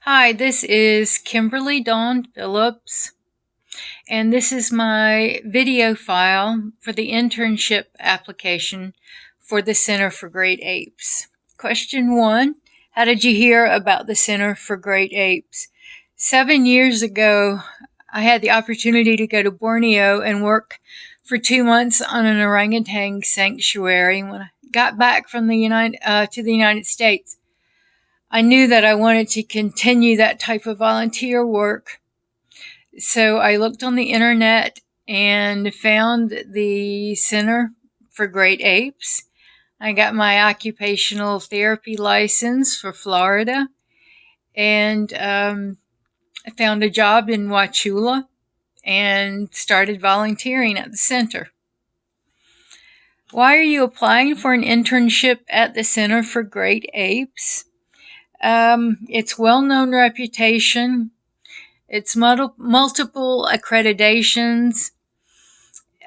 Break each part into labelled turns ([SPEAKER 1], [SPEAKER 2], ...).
[SPEAKER 1] Hi, this is Kimberly Phillips, and this is my video file for the internship application for the Center for Great Apes. Question 1. How did you hear about the Center for Great Apes? 7 years ago, I had the opportunity to go to Borneo and work for 2 months on an orangutan sanctuary. When I got back from to the United States, I knew that I wanted to continue that type of volunteer work. So I looked on the internet and found the Center for Great Apes. I got my occupational therapy license for Florida, and I found a job in Wauchula and started volunteering at the center. Why are you applying for an internship at the Center for Great Apes? Its well-known reputation, its multiple accreditations.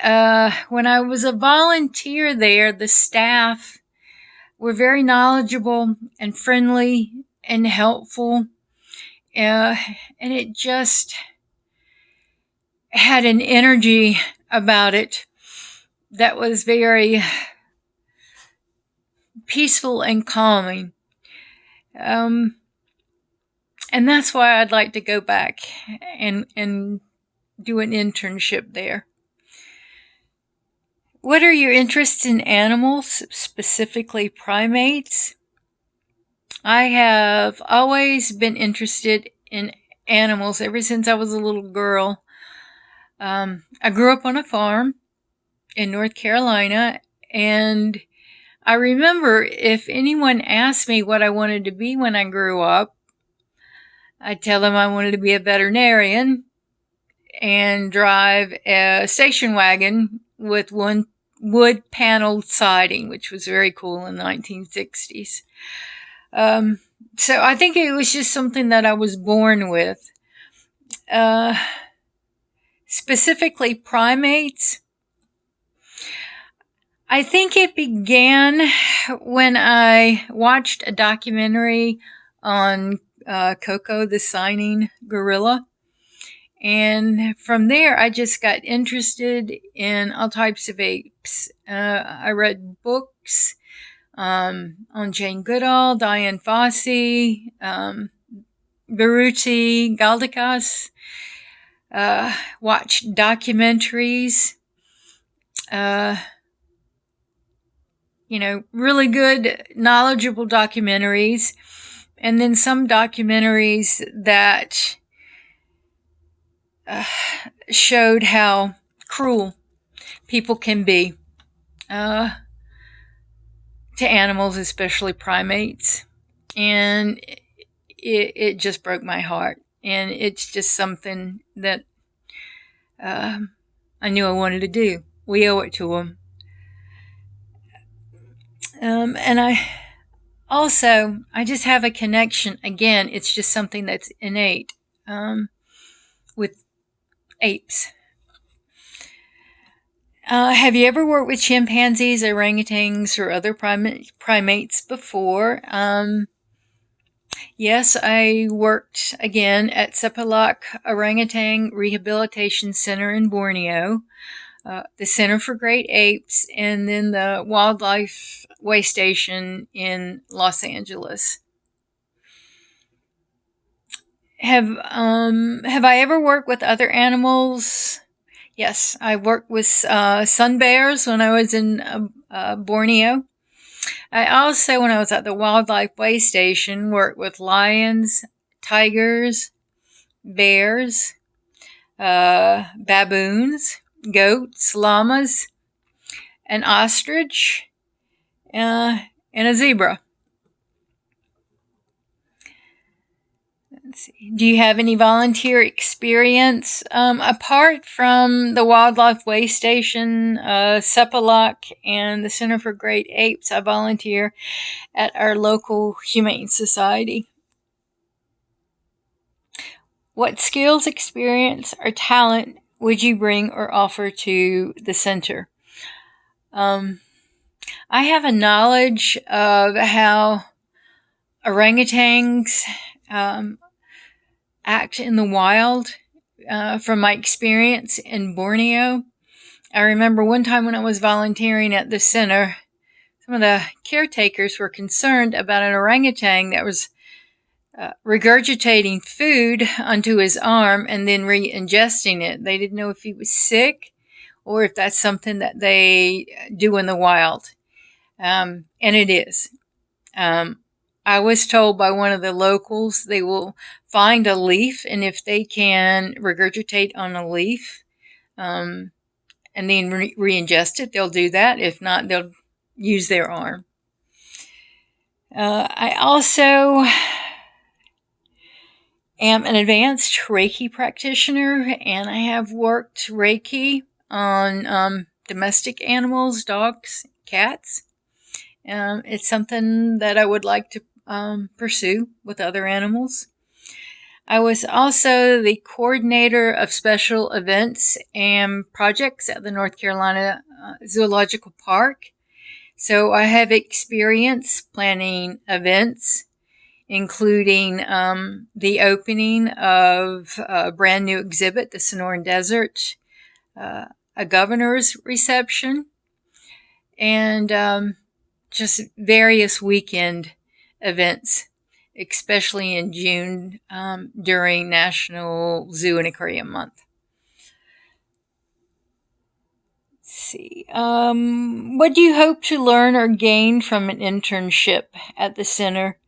[SPEAKER 1] When I was a volunteer there, the staff were very knowledgeable and friendly and helpful. And it just had an energy about it that was very peaceful and calming. And that's why I'd like to go back and do an internship there. What are your interests in animals, specifically primates? I have always been interested in animals ever since I was a little girl. I grew up on a farm in North Carolina, and I remember if anyone asked me what I wanted to be when I grew up, I'd tell them I wanted to be a veterinarian and drive a station wagon with one wood paneled siding, which was very cool in the 1960s. So I think it was just something that I was born with. Specifically primates, I think it began when I watched a documentary on Coco the signing gorilla. And from there, I just got interested in all types of apes. I read books on Jane Goodall, Diane Fossey, Baruti, Galdikas, watched documentaries, really good, knowledgeable documentaries, and then some documentaries that showed how cruel people can be to animals, especially primates. And it just broke my heart. And it's just something that I knew I wanted to do. We owe it to them. And I just have a connection. Again, it's just something that's innate with apes. Have you ever worked with chimpanzees, orangutans, or other primates before? Yes, I worked again at Sepalak Orangutan Rehabilitation Center in Borneo, the Center for Great Apes, and then the Wildlife Way Station in Los Angeles. Have I ever worked with other animals? Yes, I worked with sun bears when I was in Borneo. I also, when I was at the Wildlife Way Station, worked with lions, tigers, bears, baboons, goats, llamas, an ostrich, and a zebra. Let's see. Do you have any volunteer experience? Apart from the Wildlife Way Station, Sepalak, and the Center for Great Apes, I volunteer at our local Humane Society. What skills, experience, or talent would you bring or offer to the center? I have a knowledge of how orangutans act in the wild from my experience in Borneo. I remember one time when I was volunteering at the center, some of the caretakers were concerned about an orangutan that was regurgitating food onto his arm and then re-ingesting it. They didn't know if he was sick or if that's something that they do in the wild. And it is. I was told by one of the locals they will find a leaf, and if they can regurgitate on a leaf and then re-ingest it, they'll do that. If not, they'll use their arm. I also am an advanced Reiki practitioner, and I have worked Reiki on domestic animals, dogs, cats. It's something that I would like to pursue with other animals. I was also the coordinator of special events and projects at the North Carolina Zoological Park. So I have experience planning events, including the opening of a brand new exhibit, the Sonoran Desert, a governor's reception, and just various weekend events, especially in June during National Zoo and Aquarium Month. Let's see. What do you hope to learn or gain from an internship at the Center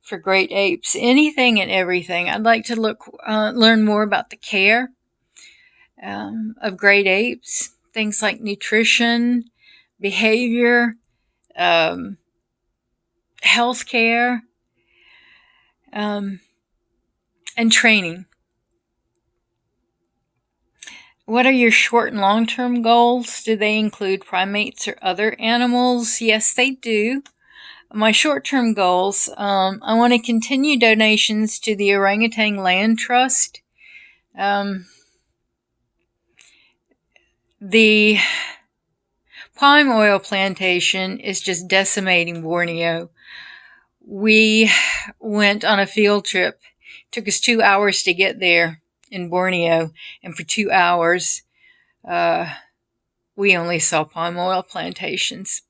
[SPEAKER 1] for Great Apes? Anything and everything. I'd like to learn more about the care of great apes, things like nutrition, behavior, healthcare, and training. What are your short and long-term goals? Do they include primates or other animals? Yes, they do. My short-term goals, I want to continue donations to the Orangutan Land Trust. The palm oil plantation is just decimating Borneo. We went on a field trip. It took us 2 hours to get there in Borneo, and for 2 hours, we only saw palm oil plantations.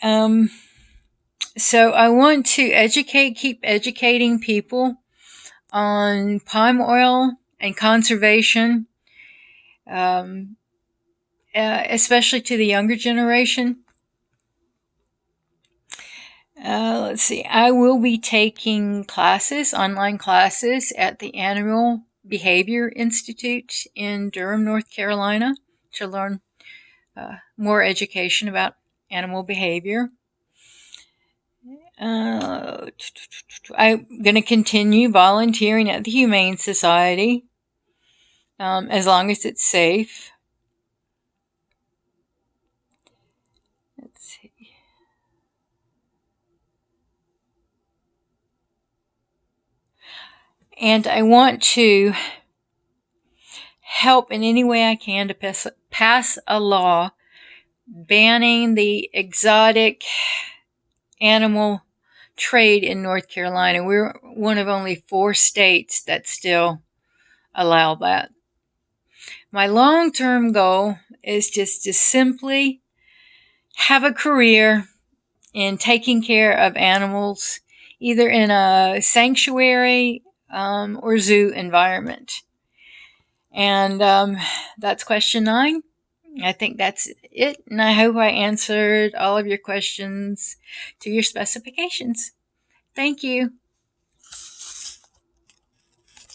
[SPEAKER 1] So I want to keep educating people on palm oil and conservation, especially to the younger generation. Let's see. I will be taking online classes at the Animal Behavior Institute in Durham, North Carolina, to learn more education about animal behavior. I'm going to continue volunteering at the Humane Society as long as it's safe. Let's see. And I want to help in any way I can to pass a law banning the exotic animal trade in North Carolina. We're one of only 4 states that still allow that. My long-term goal is just to simply have a career in taking care of animals, either in a sanctuary or zoo environment. And that's question 9. I think that's it, and I hope I answered all of your questions to your specifications. Thank you.